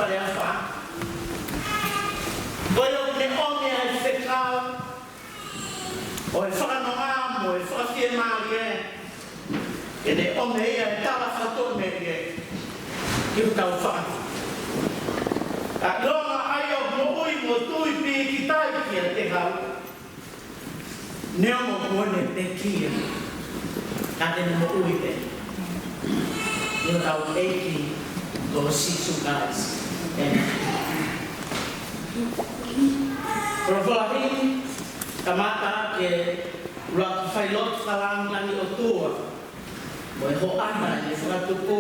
fale a fa. Oyo ne ome e fekau. O e whakanonga mo e whakawhie marie. E ne ome e tala whato me e. Ki tau whakatu. A longa ai o mo ui mo tui pi ki tai ki a te hau. Neo mo kone te kia. Ka tene mo ui te. Neo tau eiki go sisu guys. Provolahi kamata ke ula failot falang lani o tua. Mo e ho ana e whakatupu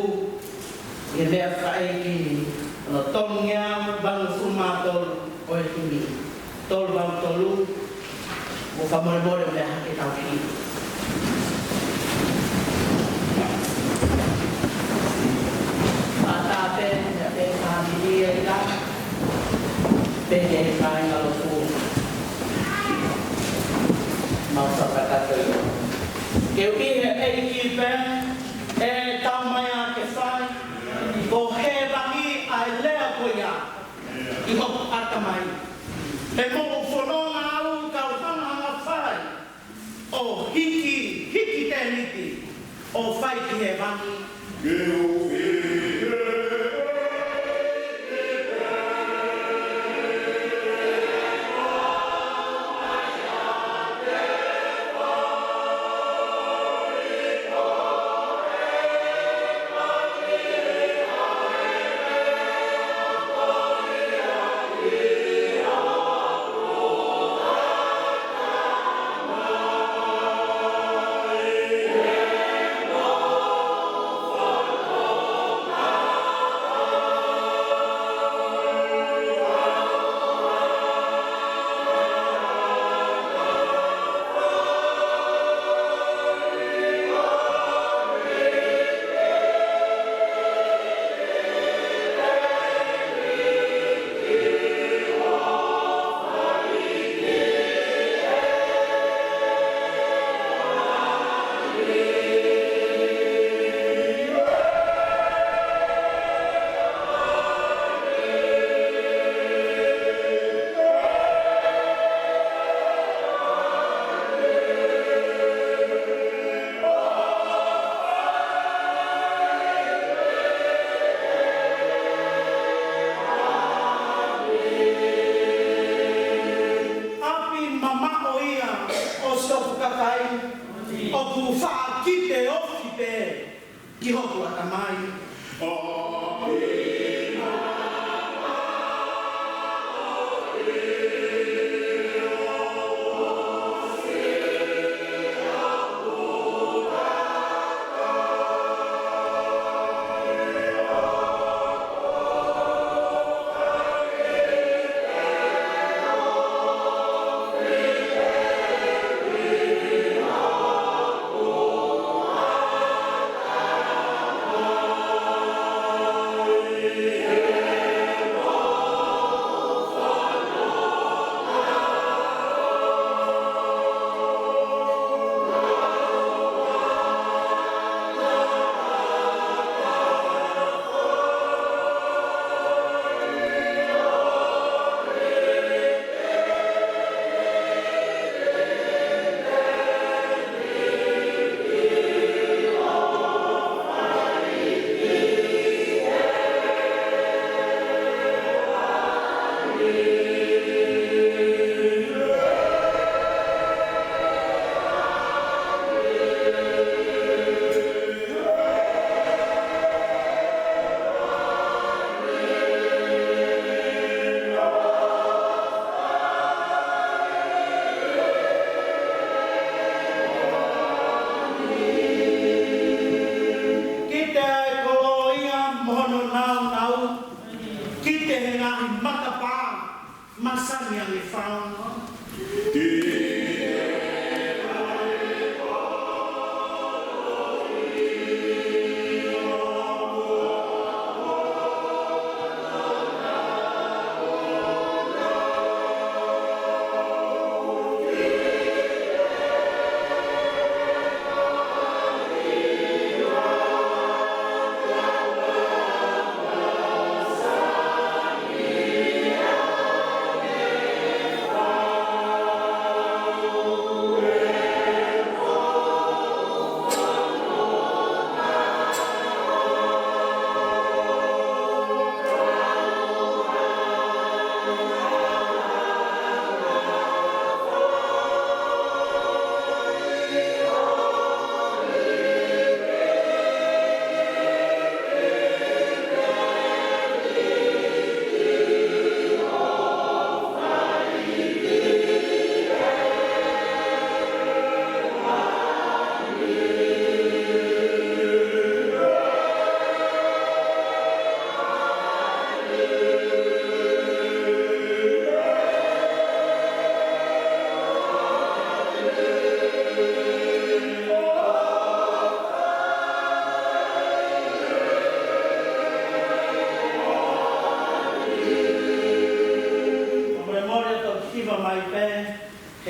e mea whaeiki no tongia bangu fumatol o e tumi. Tol bangu tolu mo whamore o le hake tau ki. Atape, e whamiri e ta, peke e kai ngalo fu. Mau whakatatu. Ke ui e ki pen, e tau mai a ke whai, ko he rangi a e lea koia, i hoku atamai. He mo whanonga au kau hanga whai, o hiki te niti, o whai ki he rangi.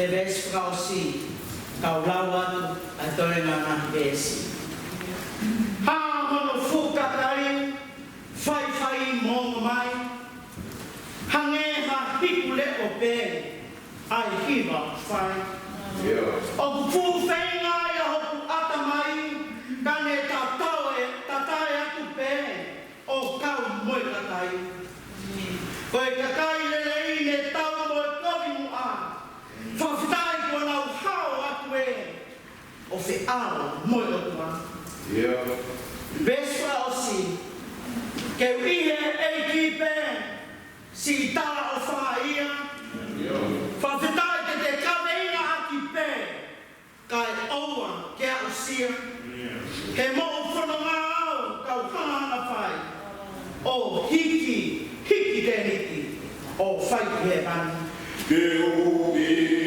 e ves frausi kau lawan atau ngana besi ha hono fuka kai fai mo mai hange ha hikule ope ai hiva fai o fu fenga ya ho atamai kane tatai atu pe o kau moi katai koe kakai lelei ne tau mo kovi mu a whawhitai kua nau hao atu e o whi ao moi o tua Beswa o si ke uihe e ki pe si tala o whaia whawhitai ke te kaweina aki pe kai aua ke au sia ke mo o whanonga au kau hana whai o hiki te hiki o whai he mani ke uihe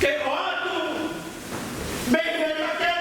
Que o atu, me la que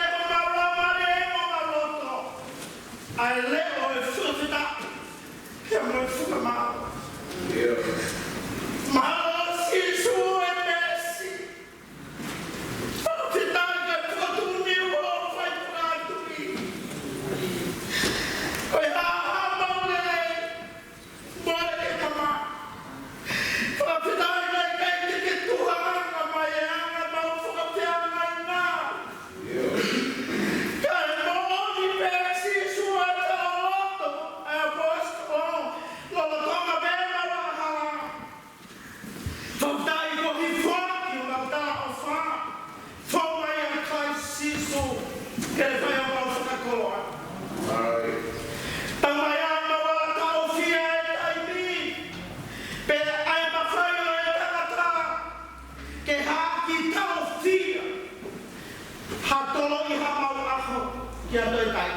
ke whai o mau whakakoloa. Tau mai a mawa tau fia e taimi, pe ai mawhai o e tangata, ke haki tau fia, ha tolo I ha mau aho, ki a toi tai.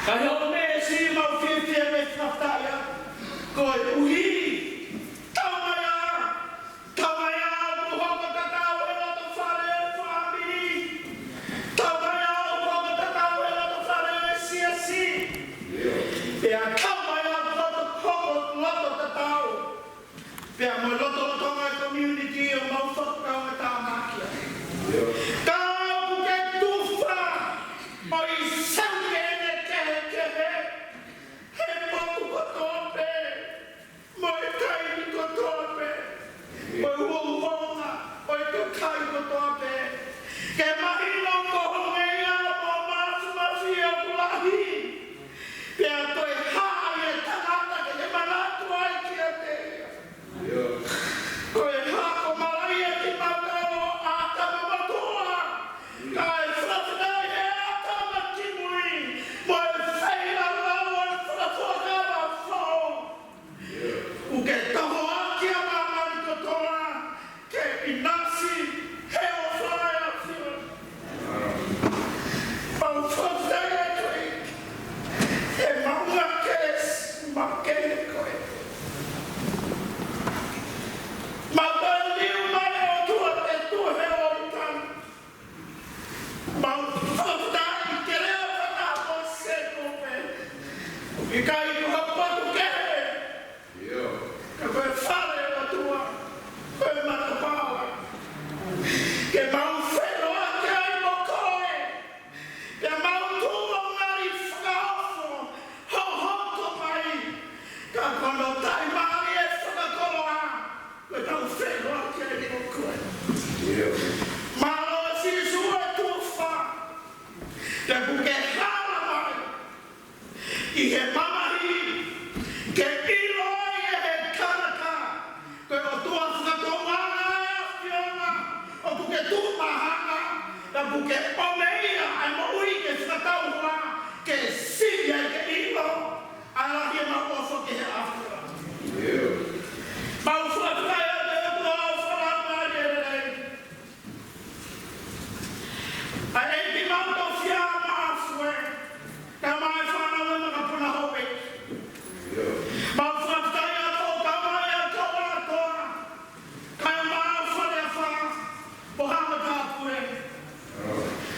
Ka heo me si mau fia me whaftaia, koe uhi, tau mai a, muhoko tatau e loto whare e whamiri, tau mai a, muhoko tatau e loto whare e siasi, pea tau mai a, loto tatau, pea mo loto ngai community o mau whakau e tāmakia. Tau ke tuwha, o I sange ene kehe, he moku kotope, mo e kaini kotope, mo e uonga, mo e te kai kotope, ke mahino kohonge ia mo masu ia kulahi, pea toi hai e tangata ke te manatu ai ki a teia. Koe hako malai e ki matao a tama matua, ka e whratanai e a tama kimui, mo e whaila lau e whratuakara whao. Uke taho aki a mamari kotoa, ke inasi he o whae a whio. Pau whawhai e koe, e maunga kes, makene koe. Mabaliu mai o tua te tuhe o I tana. Mau whawhai ke reo whakako se kope. I kai kua patu kehe. Ka koe whare o tua, koe matapawa. Ke mau whero ake ai mo koe. Ke mau tua ngari whakaofo, hohoko mai. Ka kono tai mari e whakakoloa. Koe tau whero ake ai mo koe. Malo si sua tuwha. Te buke hala mai. I he mamahi, ke ilo ai e he kanaka, koe o tua whakatonganga e a whiona, o puke tūmahanga, na puke omeia ai moui ke whakatauhua, ke siri ai ke ilo, a lahi e mauofo ke he awhura. Mau whakatai a te atua o wharamari e rei. A e ki mauto whia maafue, ka mai whanau e makapuna hope. Mau whakatai a tō ka mai a tō atoa, kai mau whare a wha, po hanga kāpue.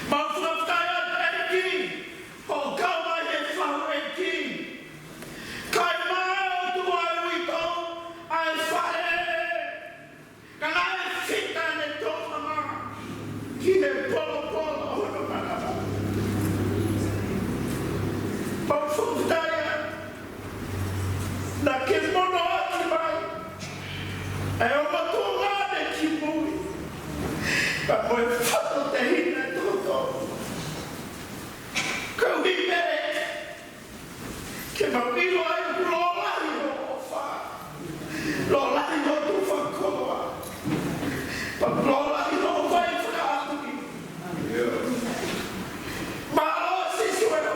Mau whakatai a te eki, o kau mai he whau eki. Kai mai o tua e wito, ai whare. Ka ngai whita ne tō mama, ki he polo hono manama. Mau whakatai a, na ke mono aki mai, e o matua ne ki mui, ka moe whato te hina toto. Kau hi mere, ke mau ilo ai lo lahi o wha, lo lahi o tu whakoloa, pa lo lahi o vai whakaatuki. Ma o si suero.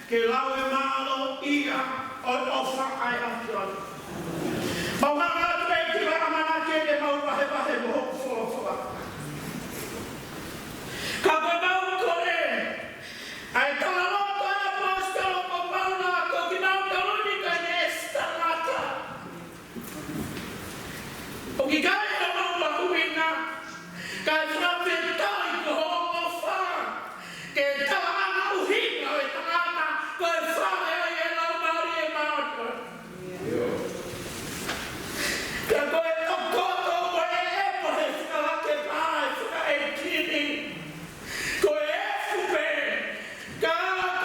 ke lau e malo ia o ofa ai afiona. Maunga te ki wa amana ke te mau wahe mo fofoa. Ka mau kore ai tala loto e apostolo ko pauna ko ki mau kaloni ka nesta lata. O ki kai ka mau mahuina ka frape tai ko ofa ke tala ana uhina e tangata ko e frape ai e lau mauri e mauri. Ka koe o koto ko e epohe whakalake pae whaka e kiri. Ko e fupe ka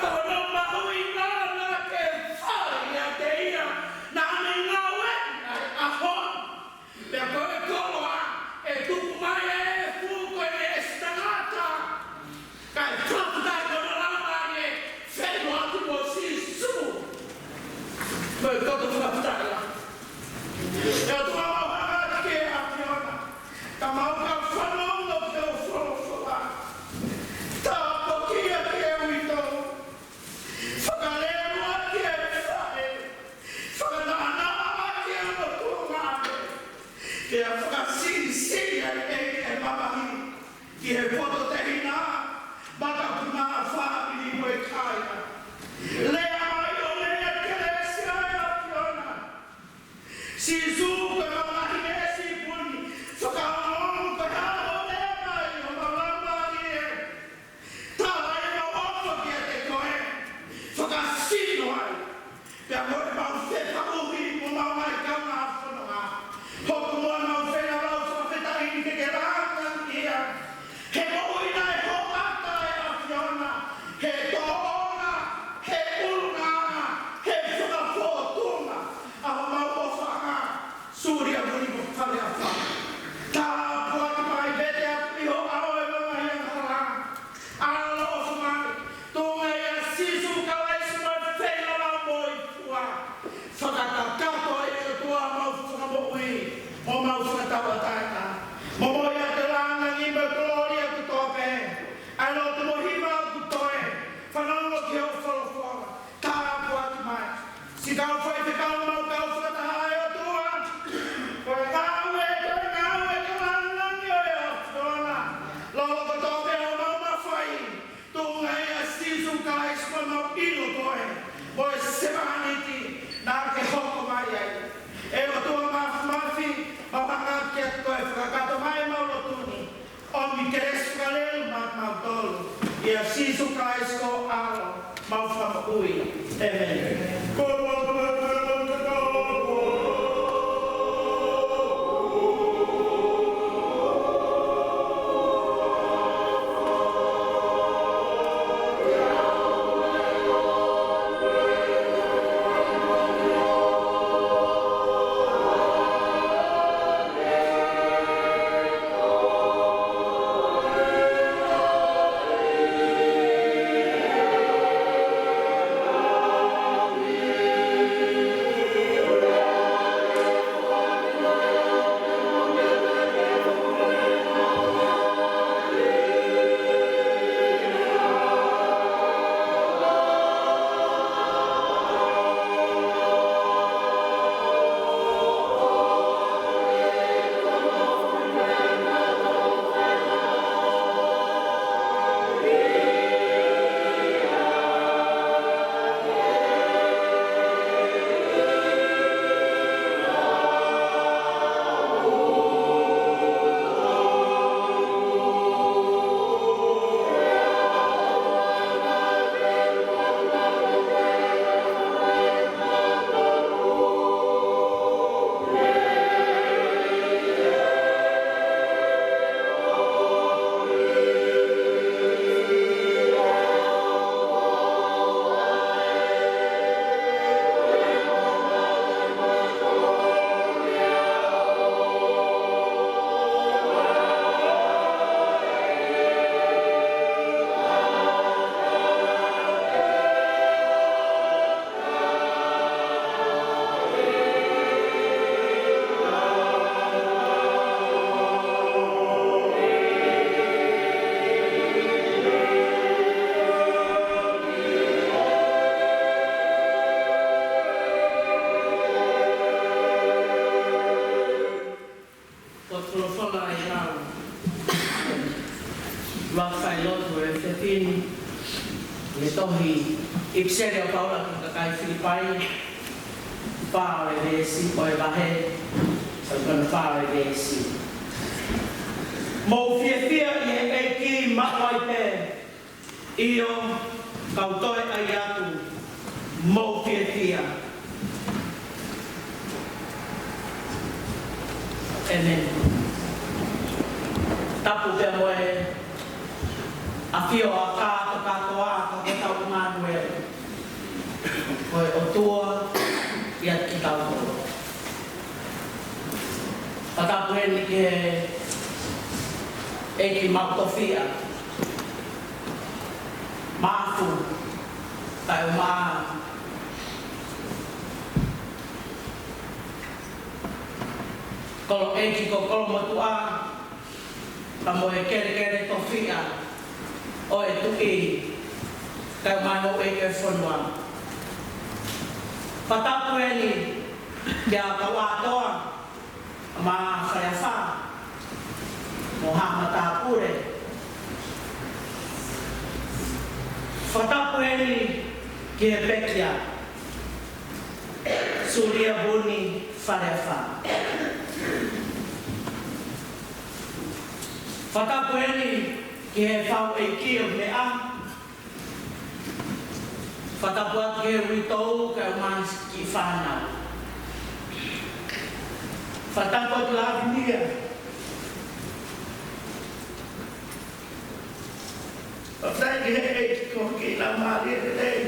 kono mahui ngana ke whai a te ia na ane ngā wena e ahon. Pea koe koloa e tuku mai e fuko e estangata. Ka e whakatai kono lamari e whenu atu mo si sumu. Koe koto whakatai la. E o tua mawana ke a piona, ka mau ka whanongo ke o wholofoa. Tā pokia ke e wito, whakarerua ke e whae, whakanānaa ke a motuangāne, ke a whakasiri e mamahi, ki he poto te hina, maka puna whaapiri mo e kāia. Lea mai o lea ke resia e a piona. Si zuka ka mahi e si puni, whakaongo ka hao e mai o malamba i e. Tāla e ma ofa ki a te koe, whakasino ai. Pea koe mau whetauhi mo mau mai kauna a whanonga. Hoku mua mau whena rau whawhetari ke rangan ia. He moina e hokata e a whiona, he toona, he urunganga, he whakapōtunga. Aho mau ofa ngā, suri a muni mo whare a wha. Tā puaki mai bete a piho ao e mama i a hara. Ala ofa mai, tōnga i a sisu ka laisi mai whena rau mo i pua. Whakatakato e o tua mau whakamoi, mo mau whakatawa taita. Mo moi a te ranga i me gloria ku tope. Ai lo te mohima ku toe, whanongo ki o wholofoa. Tā puaki mai, si kau whai te kau mau kau whakataha e o tua. Koe ngawe ka langangi o e o whiona. Lolo ko tope o mau mawhai, tūnga e a sisu ka eispa mau ilo koe. Mo e semaniti, nā ke hoko mai ai. E o tua mafi, mau hanga ki a koe whakakato mai mau lotuni. O mi keresu ka lelu mau tolu. I a sisu ka esko alo, mau whamakui. Amen. Yeah. e tohi ipsere o paula ki kakai Filipai pāre vesi o e vahe sa kona pāre vesi mo fia i e ki mawai pe io kautoe ai atu mo fia Amen. Tapu te moe a fio a katoa ka tau Manuel. Koe o tua ia ki tau toro. Patapu eni ke ki mautofia. Maafu. Tai o maa. Kolo eki ko kolo motua Tamo e kere tofia o e tuki kai mai o e fonua. Patapu eni kia kawatoa ma whaiawha mo hamata pure. Patapu eni kia pekia suria buni whaiawha. Whakapu eni ki he whau e ki o mea. Whakapu atu ki he ritou ka umanis ki whanau. Whakapu atu la vinia. Whai ki he e ki ko ki la maari e rei.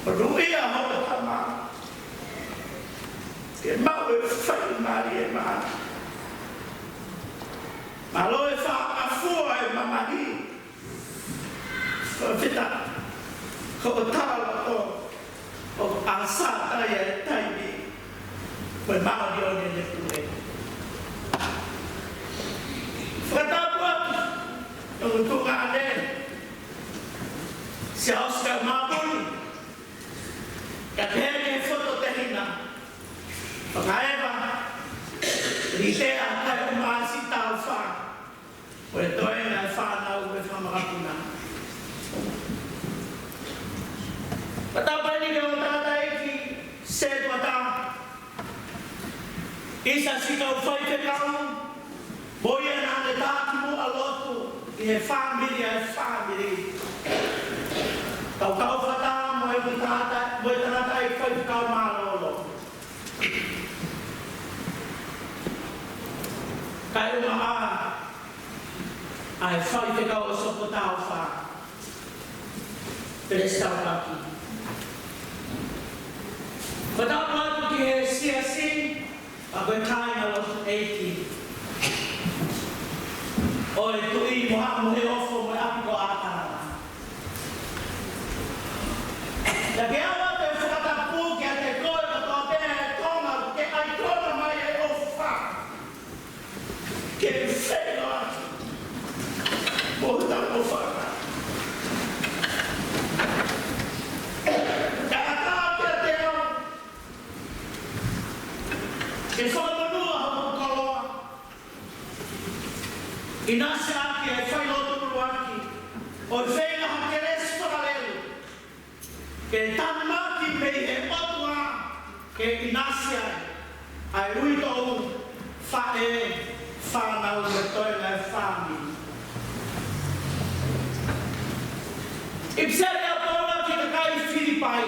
Rui a hoa tama. Ke mau e whai maari e maari. Malo e wha a fua e mamahi. Ko whita. Ko o tāla o asa tai e taimi. Koe maori o ne kure. Whatapu atu. O tunga ane. Se Oscar Mapuri. Ka pēne foto te hina. Whakaewa. Ritea kai o maasi tau wha. O e toe ngai whanau me whamarapuna. Patapa ni ke o tata eki se tuata. Isa sika o whai te kau. Boia na ne tāki mo a lotu. I he whamiri a he whamiri. Kau whata mo e tata. Mo e tata e whai te kau marolo. Kai uma a ai whai te kau o sopo tau wha. Peres tau paki. Whatau atu ki he siasi, a koe kāinga lotu eiki. O e tui moha mo he ofo mo e api ko ātara. Ia ke awa te whakatapu ki a te koe ko tō tēne e tonga ke ai tōna mai e ofa. Ke whelo atu. Mohuta o whaka. Ka ata kia te au. Ke whamanua hoku koloa. I nasa aki e whai lotu puruaki. O i whenga hake resu whakalelu. Ke tanmaki mei he otua. Ke i nasa ai uitou whae whanau me toenga e whami. Ipsere a paula ki ka kai Filipai.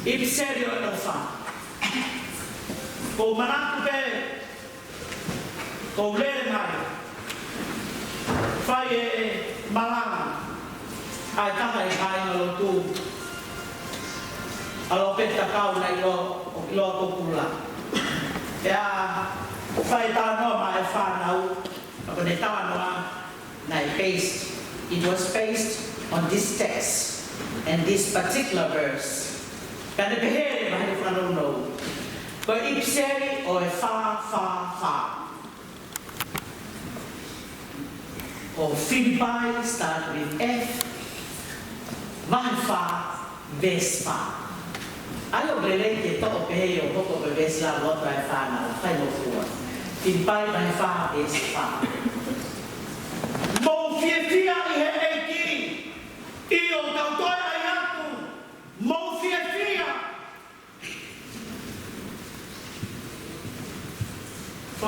Ipsere o e wha. Ko manaku pe. Ko lere mai. Whai e malanga. Ai taha e kāinga lotu. Alo peta kau na ilo kopula. Ea whai tānoa mai whanau. Ako ne tānoa na e paste. It was based on this text and this particular verse. Kana pehere mahi whanau. Ko ipseri o e wha. O Filipai start with F. Mahi wha, Vespa. Ayo lele ke to pehe o hoko pe Vesla loto e whanau. Whai no fua. Filipai mahi wha, Vespa.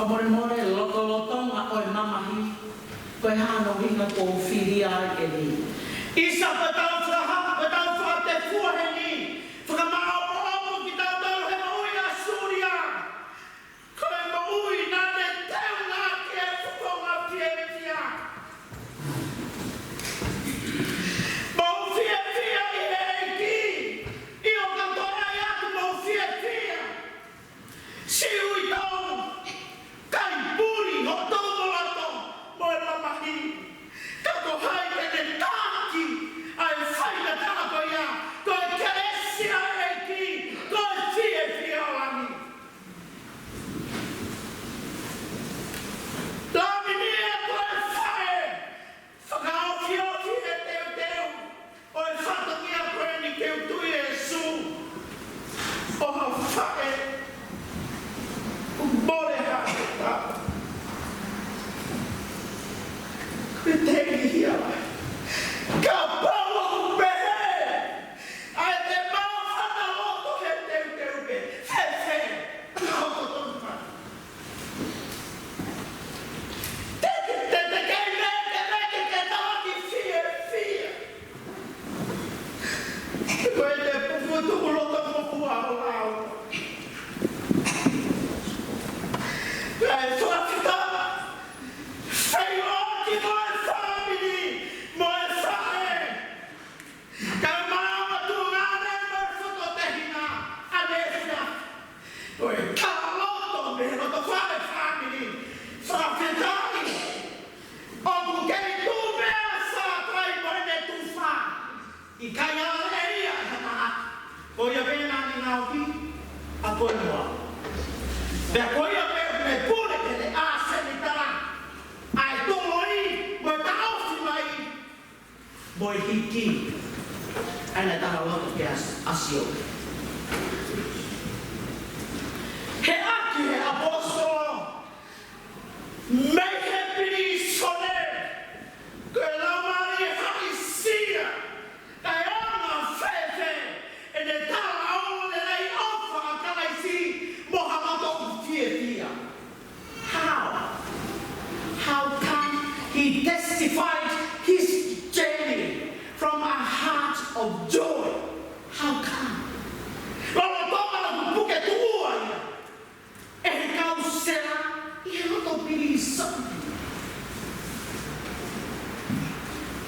whamore loto ngā koe mamahi, koe hāno hinga ko whiria e ni. Isa patau whaha, patau whaha te fuahe ni, whakamao ki tau tau he maui a Suria. Koe maui nā te teo ngā ki e whukonga whietia. Mau whietia i he eki, i o katoa i atu mau whietia. Siui tau, kai puri ho tau molato, moe mamahi. Kako hai ke te tāki, ai whaina tāko ia, koe keresia eki, koe whietia wangi. Tāmini e koe whae, whakaoki e teo, oe whatangia koe ni keu tui e su, oha whae, bore hata. Koe teki hia mai. Ka paua kupehe, ai te mau whana loto he teu pe, he, loto tonka. Te kei meke ke tāki whia. Koe te pufutuku loto moku au. Koe whakita, whai oki moe whamini, moe whae. Ka māma tu ngāne moe whuko te hina, anehina. Koe ka loto me loto whae whamini, whakitai. Oku kei tu mea sa trai moe ne tu wha. I kai ala eia hana. Koe a pena ni ngauki, a koe moa. Pea koe a me pule ke te ase ni tara. Ai toloi, moe taosi mai. Moe hiki. Aina tara loto ke asio. He aki he apostolo. Mei he pini sone. Koe lamari hai sia. Kai ona whewhe. E ne tara o le rei ofa a karaisi. Moha mato whietia. How come he testified his journey from a heart of joy? How come? Lolo toma na puke tua ia. E he kau sera i he roto piri something.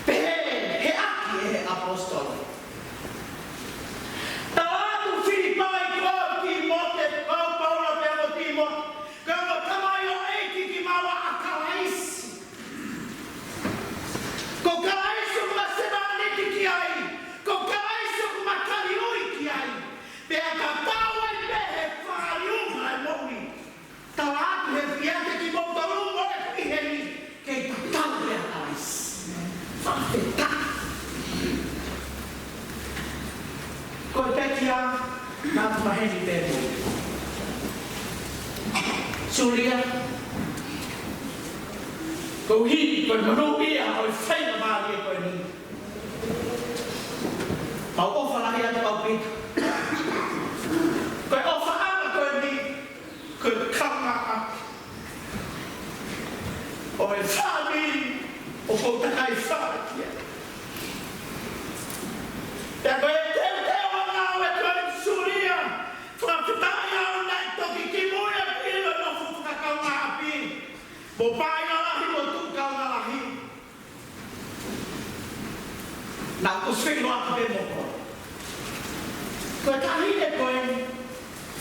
He aki e he apostolo. Tātu Filipai kau ki mote kau Paula te amo timo. Kau tamai o eiki ki mawa a kalaisi. Ko kalaisi o kuma semaniti ki ai. Ko kalaisi o kuma kariui ki ai. Pea ka taua i pehe whariunga e mohi. Tawa atu he whiate ki motorungo e kuiheni. Kei tatau e a kalaisi. Whawheta. Koe pekia nā tumaheni pepo. Suria. Ko hi koe manu ia oi whaina maari e koe ni. Pau ofa lahi atu au pita. Koe ofa ana koe ni. Koe kama. Oi whami o kou takai whakia. Pea koe teo anau e koe Suria. Whakatai au nai toki ki muia pila no whukakau ngā api. Mo pai ngā lahi, mo tūkau ngā lahi. Nā kuswhino atu pe moko. Koe tahine koe,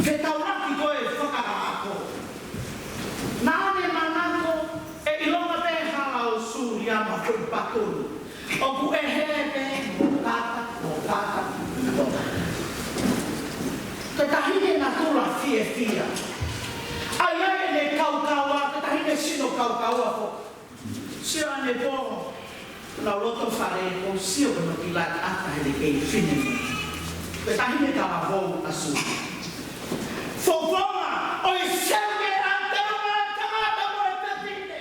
whetauraki koe whakarako. Nāne manako e ilonga te hao Suria ma whupakuru. Oku e hepe, mo kata, ilonga. Te tahine na tula fia. Ai ai ne kaukaua, te tahine sino kaukaua fo. Sio ane po, la loto whare o sio kono ki lai ata hele kei whine. Te tahine tawa vou asu. Fofonga, oi seuke anteuma e tangata mo e petine.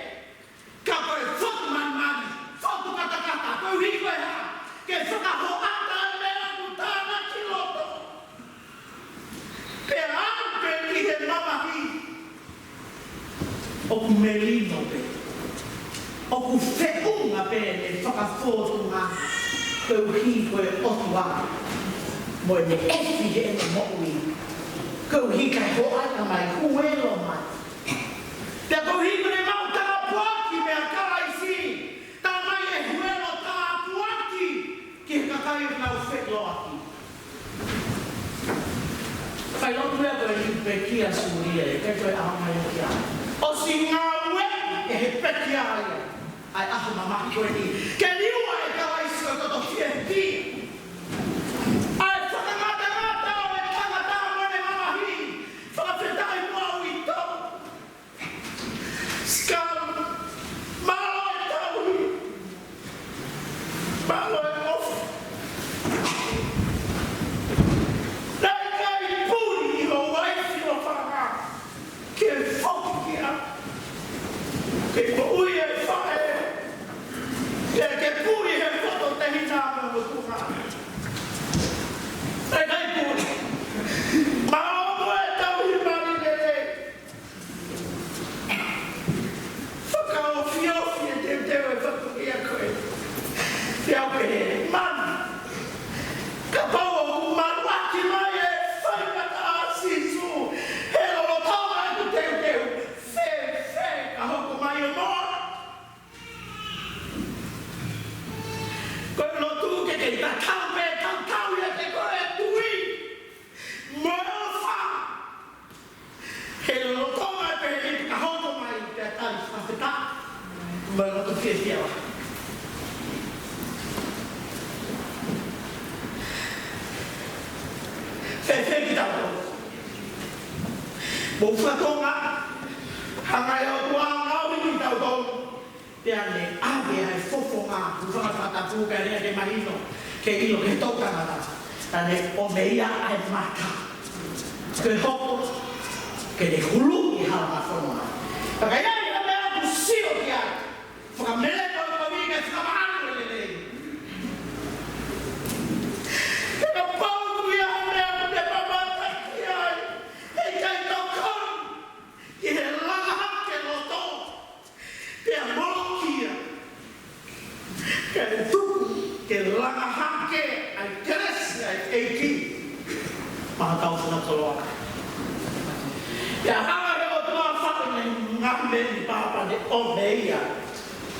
Ka koe fotu mani, fotu katakata, koe hiko e ha, ke whakaho ata e mea kutana ki loto. Pe ante ki he mamahi. whātunga, kau hi koe otua, mo e me efi e me mo'ui, kau hi kai hoa ka mai kuelo mai. Te kau hi koe mau tā puaki mea karaisi, tā mai e huelo tā puaki, ki he kakai o nau whetlo aki. Whai lotu ea koe hi pe kia suria e, kai koe aho mai o kia. O si ngā ue e he peki aia, ai aho mamaki koe ni. Ke niua e karaisi o toto fie ti. Ai whakangata ngata o e tangata mone mamahi, whakawhetai mua ui tau. Skala, malo e tauhi, malo e ofu. Nei kai puri i ho waifi o whaka, ke whoki kia, ke po ui e whae, ke puri he whoto te hinama o tuha. Nei kai puri, malo e tauhi mani lele. Whakao whiofi e te teo e whatu ia koe. Te au ke he mani. Ka pau o maruaki mai e whaikata a sisu. He lolo taua e ku teo teo. Whe, ka hoko mai o noa. Koe lotu ke te takau pe tautau ia te koe tui. Moe o wha. He lolo taua e pe he ka hoko mai te tari whawheta. Moe lotu fie fie wa. Whe ki tau. Mo whatonga, hangai o tua ngau ni tau tau. Te ane, awe ai fofo ngā, whakawhata pūka rea te mahino, ke ilo ke tōtangata. Tane, o meia ai mata. Ke hoko, ke te hulu i hala whanonga. Whakaiai, a mea ku sio ki ai. Whakamele tau tau i ke whakamaanu e lelei. Ke ka pau i a mea ku te pamata ki ai. Hei kai tau kau, i he langahake loto. Te a molokia. Ke tuku, ke langahake, ai keresi, ai eiki. Maha tau suna toloa. Ia hanga he o tua whaka nei ngāme ni pāpa ne o meia.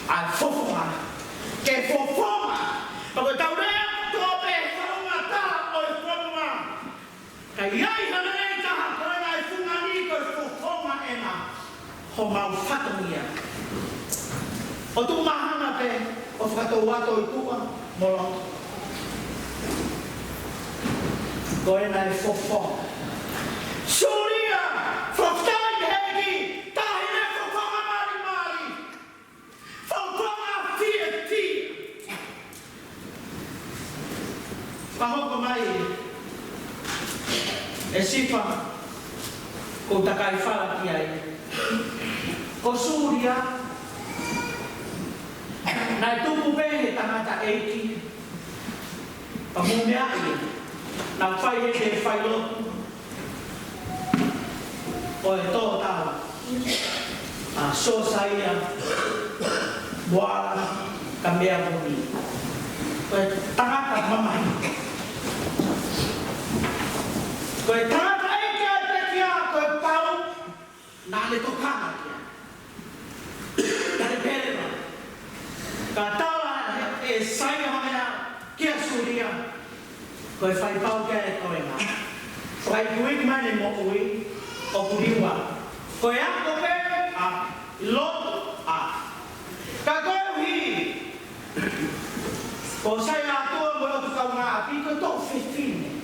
Ai fofonga. Ke fofonga. Pako tau rea tōpe whaunga tā o e whanua. Ka iai hana e taha koe nai whunga ni koe fofonga e ma. Ho mau whakamia. O tu mahana pe o whakatou wato i tua molongo. Koe nai fofonga. Suria! Whaktai hegi! Tahine whakonga mari mari! Whakonga fia tia! Whahoko mai e sipa ko takai whala ki ai. Ko Suria nai tupu pehe tangata eiki pamumea i na whai e te whai lotu o e tō tāwa, a sōsaia, moara, ka mea muni. Ko e tangata mamahi. Ko e tangata eke a te kia, ko e pau, nā le tō kāma kia. Ka te pērema. Ka tāwa e saia hamea kia Suria, ko e whai pau kia e koe ngā. Whai kuiki mai ne mo ui, o kuriwa. Ko e ako pe a loto a. Ka koe uhi. Ko sai a toa mo lotu kau ngā api, ko tō whiwhine.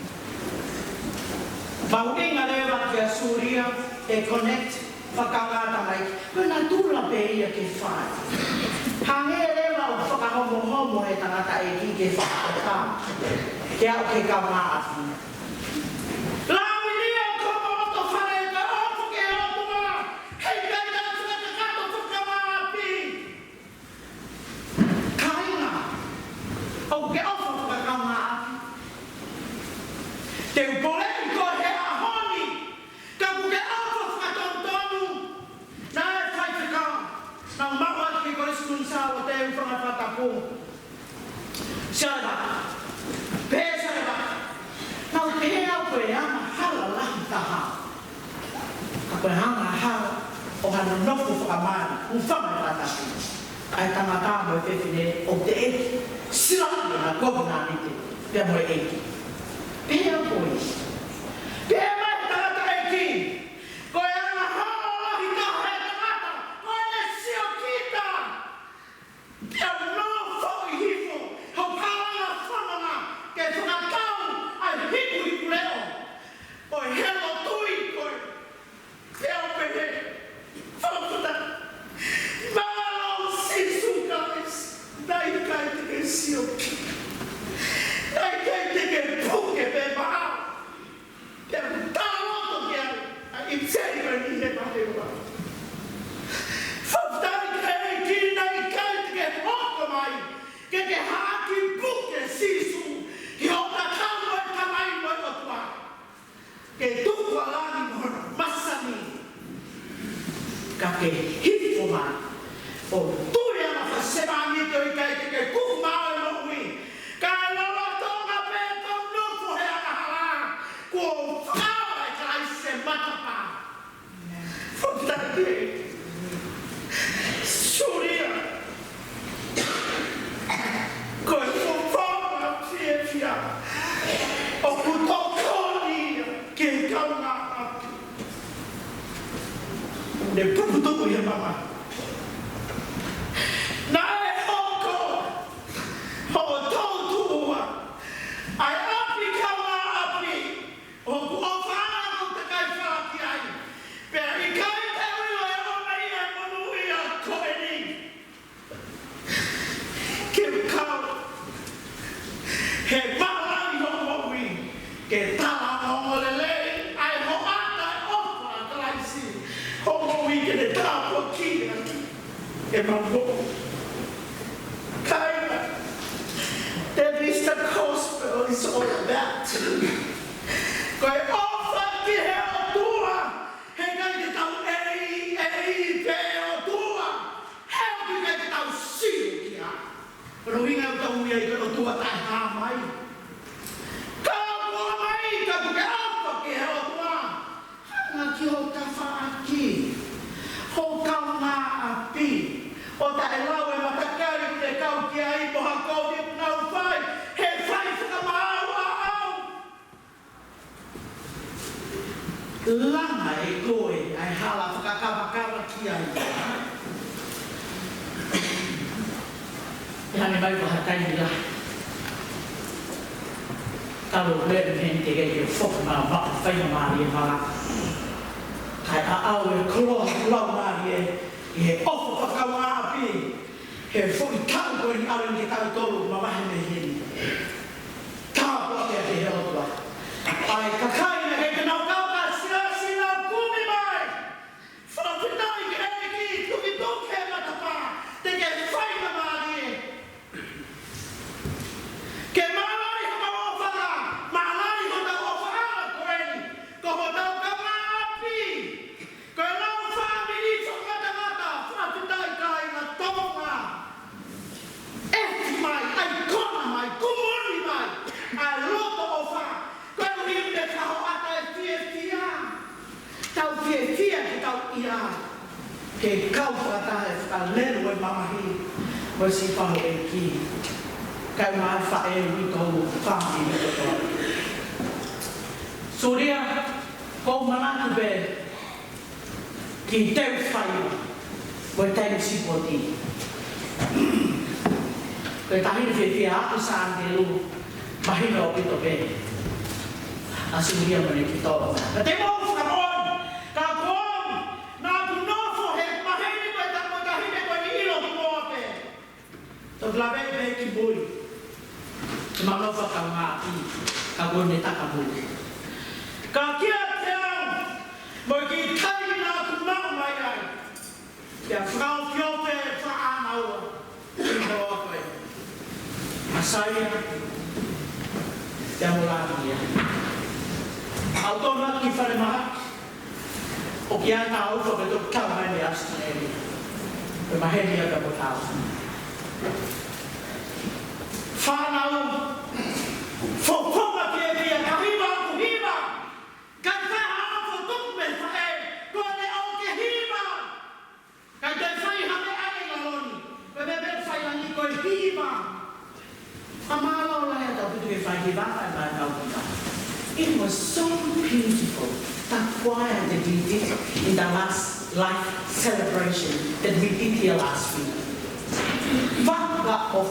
Mahuinga lewa ki a Suria e connect whakangata mai. Ko nā tūla pe ia ke whai. Hange lewa o whakahomo homo e tangata e ki ke whakata. Ke au ke kau ngā api. Ke ofa whakakanga aki. Te upolei ko he ahoni. Ka ku ke ofa whakatontonu. Nā e whai whikau. Nā maua ki kore skunsa o te whangawhatapu. koe hanga hao o hana nofu whakamana, uwhama i whataki. Ai tangata mo e whewhine o te eki, siraki na kovuna nite, pia mo e eki. Pia koi. Pia mai tangata eki. Koe anga hao hi kaha e tangata, koe ne sio kita. Pia no fo i hifo, ho kaanga whamanga, ke whakatau ai hiku hiku leo. Koe helo tui koe. Pia o pehe. Whakaputa. Malo sisu guys. Dai kai te ke sio kita. Dai kai te ke puke pe maha. Pia tāloto kia. I tseri mai ni he mahe ua. Whaftai kai kiri nai kai te ke hoko mai. Ke haki puke sisu. Ki hota kamo e tamai mo o tua. Ke tukua lani mona masani. Ka ke hifo mai. O tui ana whasemani te oi kai te ke kuku mao e mohui. Ka lola tonga pe tau nufu he ana hala. Kua whakawa e kai se matapa. Whakatake. Suria. Koe whawhawa fia fia. O kutokoni ke kaunga api. Ne puputuku ia mama. Na e hoko. Ho tautua. Ai api kaunga api. O whana no te kai whaki ai. Pea i kai te ua e ona ia monu ia koe ni. Ke kau. He mahalani ho mowi. Ke tala mo lele. Ai ho ata e opa talaisi. Ho mowi ke te tāpua kia. E mambo. Kaina. The Vista Gospel is all about. Koe ofa ki he o tua. He kai te tau ei pe o tua. He o ki kai te tau siu kia. Rohinga o tau ia i o tua tai hā mai. Ka mua mai ka puke ofa ki he o tua. Hanga ki ho ka whaaki. Ho kaunga api. O ta e lau e matakari te kau ki ai moha kou te nau whai. He whai whakamau a au. Langa e koe ai hala whakakawa ki ai. E hane mai wahatai ni la. Talo lere meni te kei e whoka maa maka whaina maari e hala. Kai a au e koloa lau maari e. I he ofo whakawa api. He whoi tau koe ni awe ni tau tolu ma mahe me hini. Tāpua te he otua. Ai kakaina hei te nau kauka si nau kumi mai. Whawhitai ke eki tuki tuke matapa. Te ke whaina maari e. Ke malai hama ofara. Malai hota ofara koe ni. Ko ho tau kama api. Koe lau whamiri whakata. Whawhitai kai na tonga. Eti mai, ai kona mai, kumuri mai. Ai loto o wha. Koe ui me kaho ata e fie fia. Tau fie fia ki tau ia. Ke kau whakata e whakalero e mamahi. Koe si whaho e ki. Kai mai whae ui kou whamiri me kotoa. Soria, kou manatu be. Ki teu whaia. Koe teu sipoti. Koe tahiri whiawhia aku saan te lu. Mahina o pito pe. Asuria mani ki tō. Ka te mō whakaron. Ka kōm. Nā ku nōwho he mahini koe tako tahine koe ni ilo ki mō pe. Tō lawe pe ki bui. Te manofa ka ngā pi. Ka kone taka bui. Ka kia te au. Mo ki tai nā ku mau mai ai. Kia whakao whiope whaanaua. Ino a koe. Masaya. Te amolākia. Autona ki whare maha. O ki ata auto me tuk kau mai me asta eri. Pe maheni a kapo tau. Whanau. Whopoma ki e kia kahima aku hima. Kai whaha aku tuku me whae. Koe It was so beautiful, that choir that we did in the last life celebration that we did here last week. Vaka of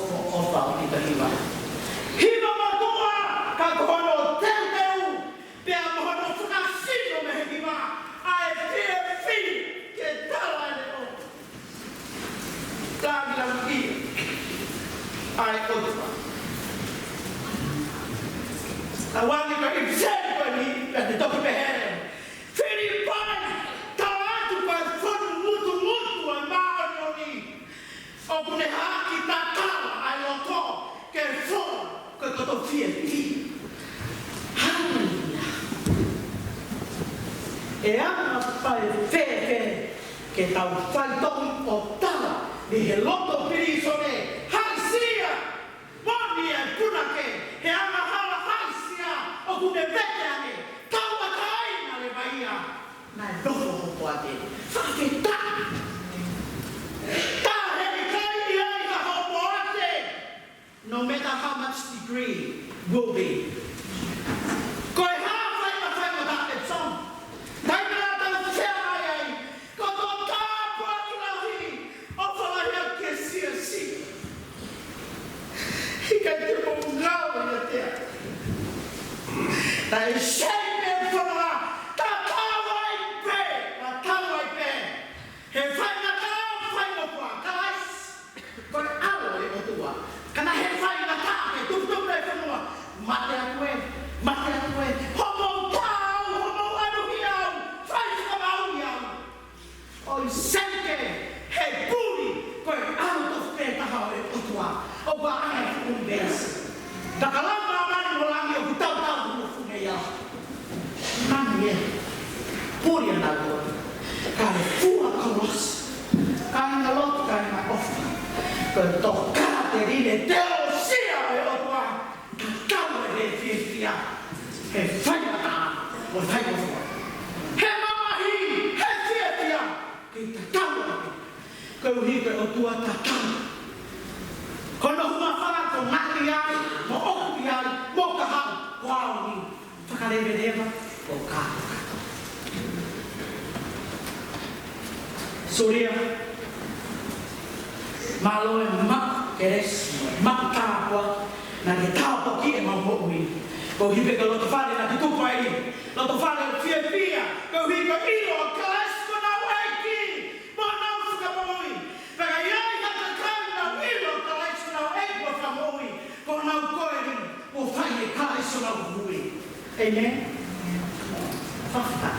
kita hiwa. Hiwa matua kagono teu pia mohono fukasino me hiwa. Ai fi ke tala leo. Lagi ai otwa. Awali ka ibsel pa ni ka dito pe here. Filipan tawatu pa fon mutu ang maano ni. O kune haki takala ai loto ke fon ke koto fieti. Hallelujah. E ama pa fe ke tau fai tong o tala ni he loto pirisone. Haisia. Moni e punake he ama o kune petane taua kaina le maia na doho poate fake ta he kai ai ka ho poate no matter how much degree will be koi ha fai ma ta te song tai na ta se ai ko to ta po la hi o fala ya ke si hi kai te mo ngau ya te Dai shame for la tatawai pe he fai na no kwa kais ko alo le tua kana he fai na ta ke tu le for mate akwe homo anu hiau fai ka mau hiau o senke he puri ko alo to pe ta ha le tua o ba ai un bes ta kala mama ni molangi o tau ya manie puri na go kai fua kolos kai na lot kai na off ko to ka te rile te o sia e o tua ka de fiesta he fai na o fai o he mama hi he fiesta ki ta ko hi ko o tua ta kono huma fala ko ngati ai mo o ai mo ka ha wow ni Fakale vedeva o kato. Surya malo e mak keres mak kapwa na ke tapa ki e mambo ui. Ko hibe ka loto fale na tutu pai. Loto fale o fia. Ko hibe ilo kalas ko na waiki. Mo na fuka moi. Pega yai ka kana ilo kalas na waiki ko fa moi. Ko na ko e o fai kalas na moi. Amen. Fakta.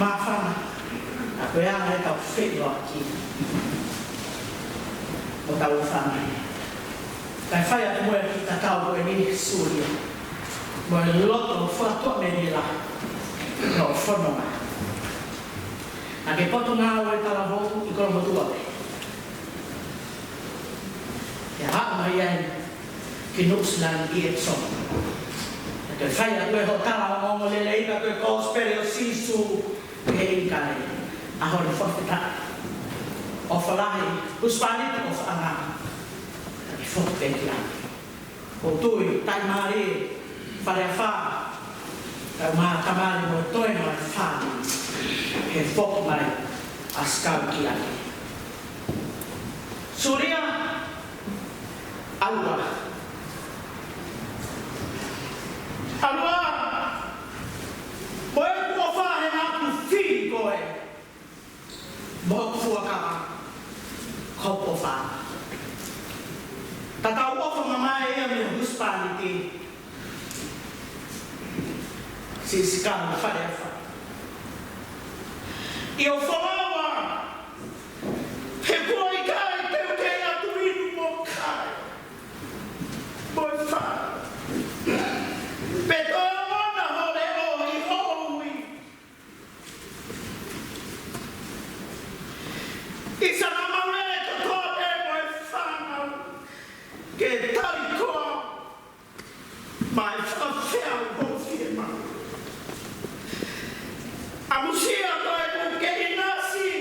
Maafan. Aku yang ada kau fit lagi. Kau tahu fan. Kai fai aku kita tahu ini Suria. Boleh lot of foto menila. No fono. Ake potong awal talahu ikut betul. Ya hak mayan kinus lang ietson. Ito fai aku hotel ang molelei ka ko spero sisu ke kai. Ahon forfita. Ofalahi uspanit of ana. Ito forfita. Otui tai mari farefa. Ma kamari mo toy ma fa. He fok mai askal kiaki. Surya Allah boleh kuafa hena tu fi koe bok fuaka kau kuafa tatau kuafa mama ya me huspaniti si skam fadefa io falawa he koi kai teu ke atuinu mo kai boy fa pero na hole o i howi isa na maule to kote boy fa ke tali ko mai fa fea o firma amusia to e ke inasi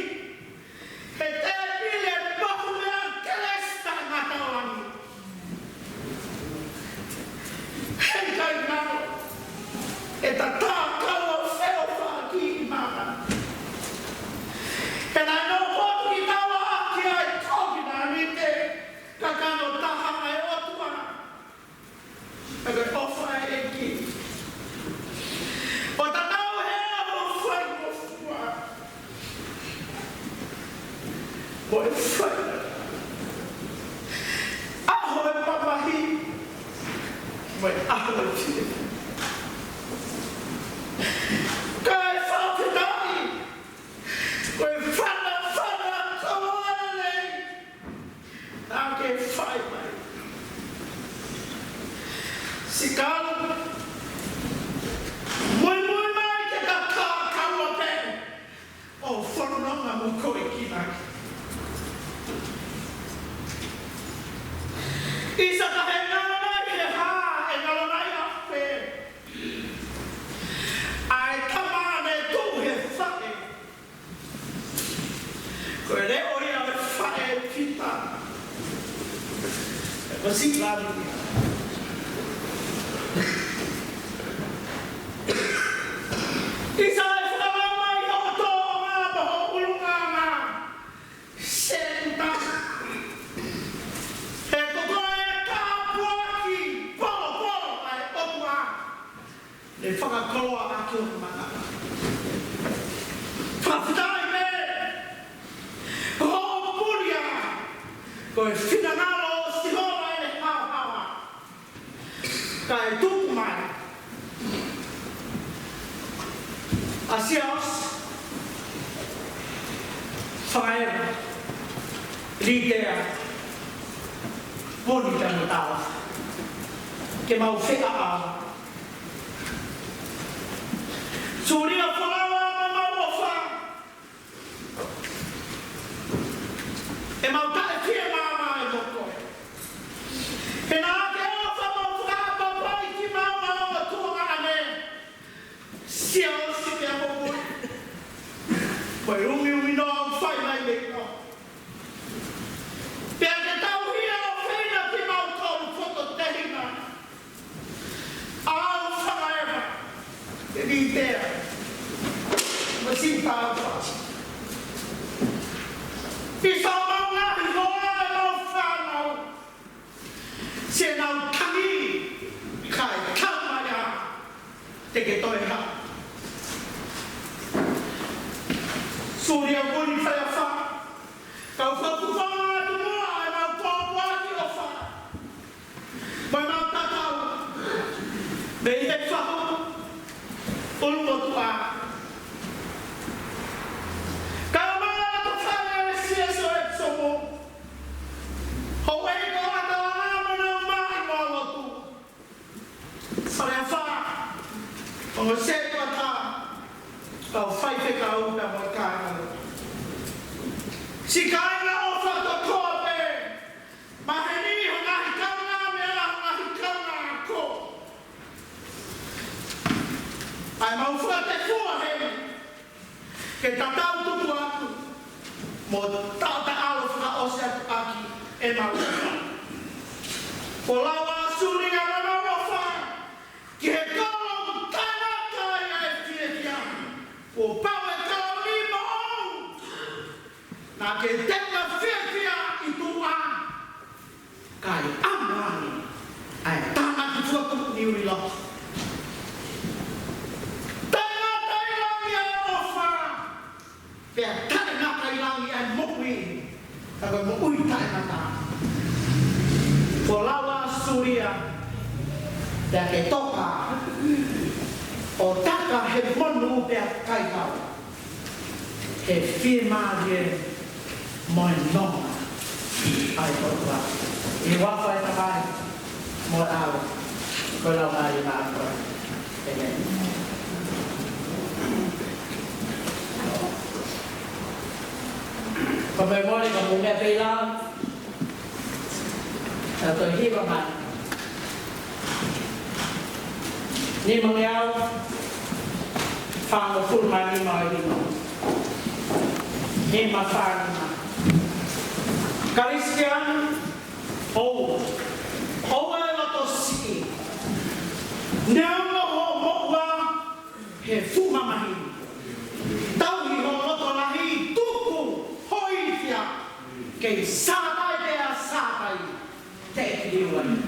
Mo e whai. Aho e papahi. Mo e aho e tine. Ka e whawhitai. Ko e whana kawana nei. Nā ke whai mai. Sikala. Moi mai ke ka kaua pe. O whanonga mo koe ki mai. Isa ka he ngana he ha e ngala mai a pe. Ai tamane tu he whake. Koe le ori a me whake pita. E masi klari. Isa e whakamai o tō ngā maho ulunga ngā. Senta. He koko e ka puaki. Polo ai opua. Le whakakoloa aki o kumanga. Whawhitai me. Ho puria. Ko e whinangalo o stihora e le hawa. Ka e tuku mai. Asios, whakaera, ritea, poni tano tau, ke mau whea a. Sūria whakawa ma mau o wha. E mau tae kia māma e moko. He nā ke ofa mau whakapa pai ki māma o tuanga ane. Sios, Pai umi no whai mai me no. Pea ke tau hia o whaina ki mau tau whoto tehina. Au whakaewa. E ni tea. Ma si tāua. I sa mau ngahi hoa e mau whanau. Se nau tangi. Kai kamaya. Te ke toi ha. Sūria puni whai a wha. Kau whakupanga tu mua e mau pōpuaki o wha. Mai mau tatau. Me i he whaho. Ulu o tua. Kau maa tu whai e sia so e tsomo. Ho e ko ata amana mai mau o tu. Sare a wha. O se tua ta. Kau whai te kau na mo kāna. Si kāna o whato koa pe. Maheni ho ngahi kauna mea ngahi kauna ko. Ai mau whate kua he. Ke tatau tupu aku. Mo tata alo wha ose atu aki e mau wha. Ko lawa suringa na mau wha. Ki he kolo tana kai e whietia. O pau e kau lima ou. Nā ke tenga whiawhia i tua. Kai amani. Ai tāna ki fuaku ni uri loki. Tanga tailangi e ofa. Pea tanga tailangi e mokui. Taka mo ui taina tā. Ko lawa suria. Pea ke toka. O taka he monu pea kai kau. He whimarie moi nonga. Ai kotua. I wafa e takai. Mo au. Ko lau nari nā koe. Amen. Ko me mori ka munga peilau. E toi hiwa mai. Ni mangi au. Whanga furu mai ni mai ni mai. Ni ma whanga mai. Karistian, ou e loto si. Neanga ho moua he fumamahi. Tauhi ho loto lahi tuku hoifia. Kei sātai pea sātai. Te kiuani.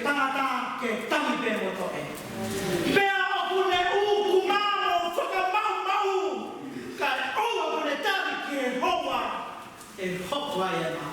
tangata ke tangi pe moto e. Pea oku ne uku mamo whakamau mau. Ka oa oku ne tari ke hoa e hokwa e ma.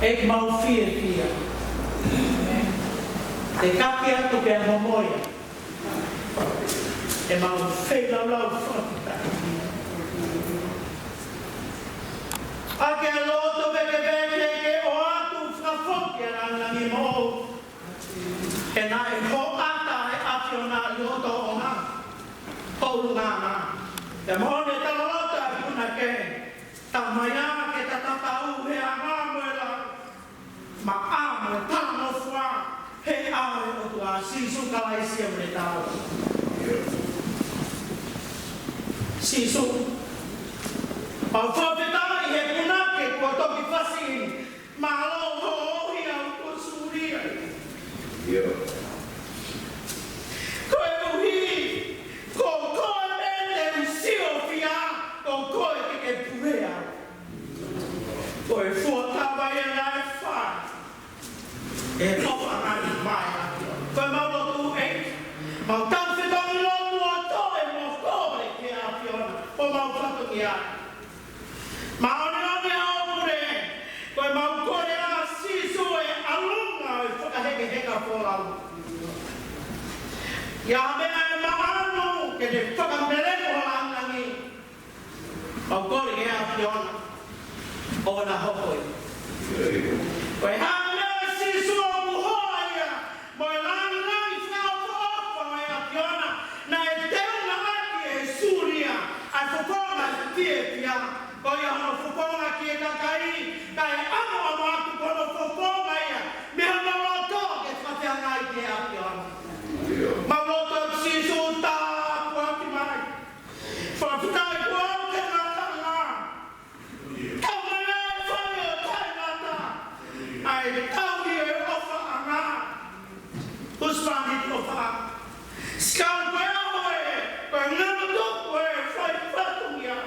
ek mau fia. Te kapi atu ke a momoia. E mau whei lau whakita. Ake a loto beke ke o atu whakafoki a rangangi mo. E nā e ho ata e ati o nā loto o ngā. Paulu ngā ngā. Te mohone tala lota e kuna ke. Ta maya ke ta tatau he a ngā moela. Ma amo e tala no fua. He awe o tua sisu kalaisia mre tau. Sisu. Pau whawhetara i he punake kua toki whasi. Ma alo ho ohi au kua suria. Koe uhi. Ko koe mene usio fia. Ko koe ke purea. Koe fuatawa e nai whai. E opa ngani mai. Koe maulotu e. Mau tawhetari lotu o toe mo kore ke a whiona. O mau whatu ki a. Maone au pure. Koe mau kore a sisu e alunga e whakaheke heka wholau. Ia mea e maanu ke te whakamereko hangangi. Mau kore ke a whiona. O na hokoi. Koe hanga sisu o muhoa ia. Moe langi whao whaopa e a whiona. Na e teuna aki e suria. Ai whaponga tie pia. Koe hono whaponga ki e kakai. Kai amo atu kono whaponga ia. Me hono loto ke whawhianga i te a whiona. Mauloto sisu tā puaki mai. Whawhitai puau ke ngātanga. Kau mai e whai o tai ngata. Ai tau i e ofa a ngā. Uspangi ofa. Skau koe aho e. Koe ngana tuku e whai whatungia.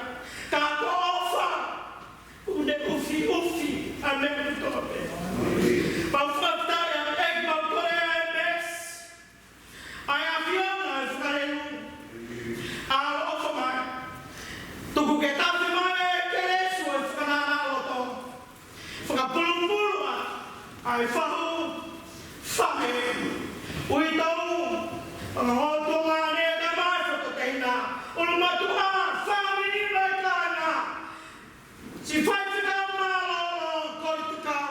Ka ko ofa. Une ufi. A me utope. Mau whawhitai a ek mau koe e mes. Ai a whiona e whakarenu. A ofa mai. Tuku ke tawe mai e keresu e whakanana loto. Whakapulupulua. Ai whahu. Whahe. Ui tau. Anga hoto ngane e te mai whakateina. Ulu matu a. Whamini mai kāna. Si whai whikau mālolo. Kori tukau.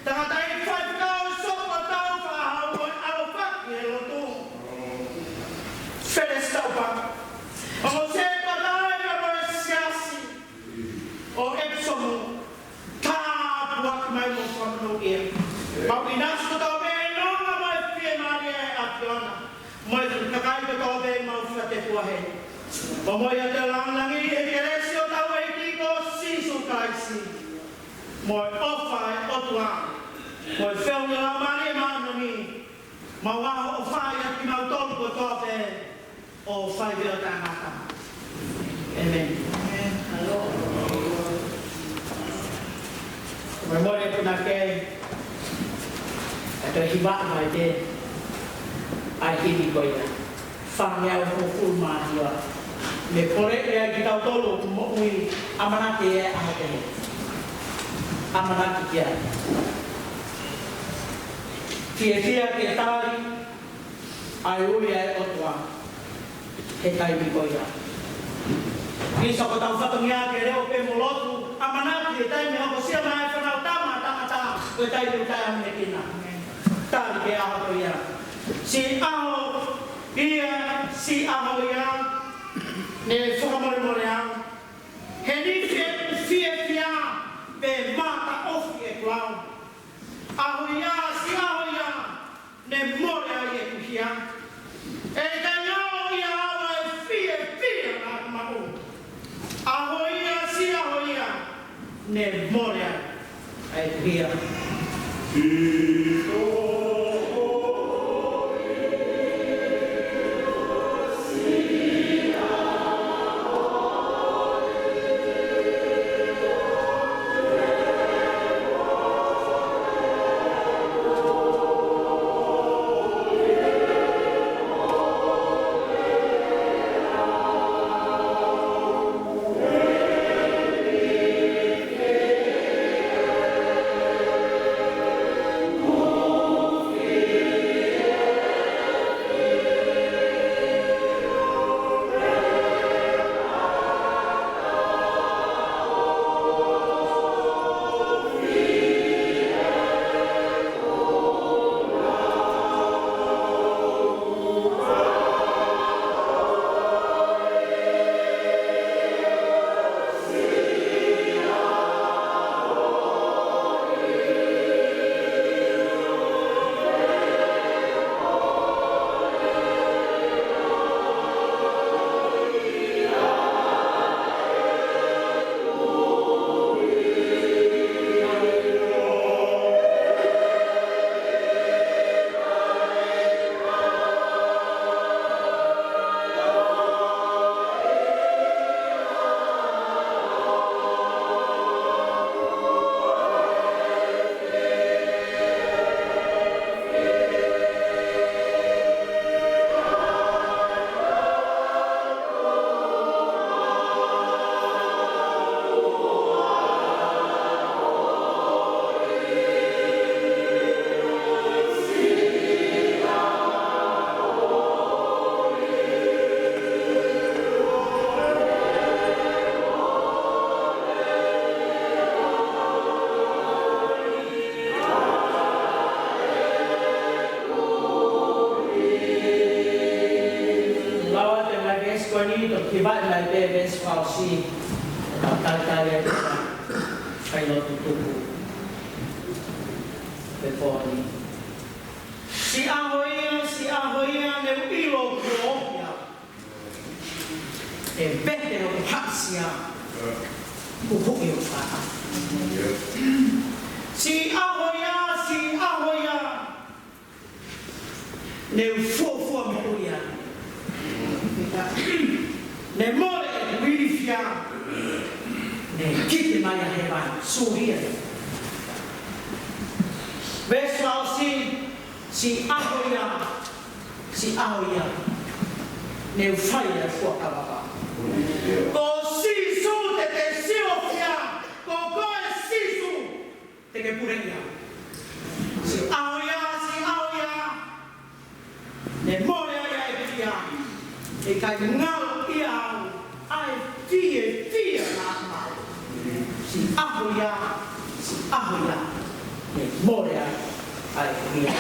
Tangata e whai whikau soko tau whahau. Oi alo whaki e loto. Feres taupa. O se patai ka moe siasi. O epsomu. Tā puaki mai mo whamanu ia. Mau inasu tau me nonga mai whie maria e a whiona. Moe kakai ka tau me mau whiate puahe. O moe a te langangi e keresi o tau e tiko sisu kaisi. Moe ofa e otua. Moe whiunga la maria manani. Mau aho o whai ati mau tonu ko tope. O whai veo tangata. Amen. Hello. Moe moe kuna kei. Ato hiwa mai te. Ai hini koia. Whangea o hokuru mātua. Me kore ea ki tau tolo mo ui amanaki e amakehe. Amanaki kia. Fia ke tari. Ai ui e otua. He kai mi koia. Kisa ko tau whatungia ke reo pe molotu. Amanaki e taimi hoko sia mai whanau tama tangata. Koe taimi o tai amine kina. Tari ke aho koia. Si aho ia. Ne whakamore au. He ni fia pe mata ofi e kulau. Aho ia, si aho ia. Ne more ai e kuhia. E te ngao ia awa e fia na mahu. Aho ia, si aho ia. Ne more ai e kuhia. o ke vai mai pe swal si ta le kai lo tu pe poni si ahoia ne ilo ko ya e bete o pasia o ho fa si ahoia ne fo mo ya ne more wilifia ne kite mai a heba suria vesal si ahoia ne faia fo ababa ko sisu te siofia ko sisu te ke purenga si ahoia ne more ya e e kai ngau ia ai fie na mai si ahoia ne more ai ia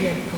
Yeah.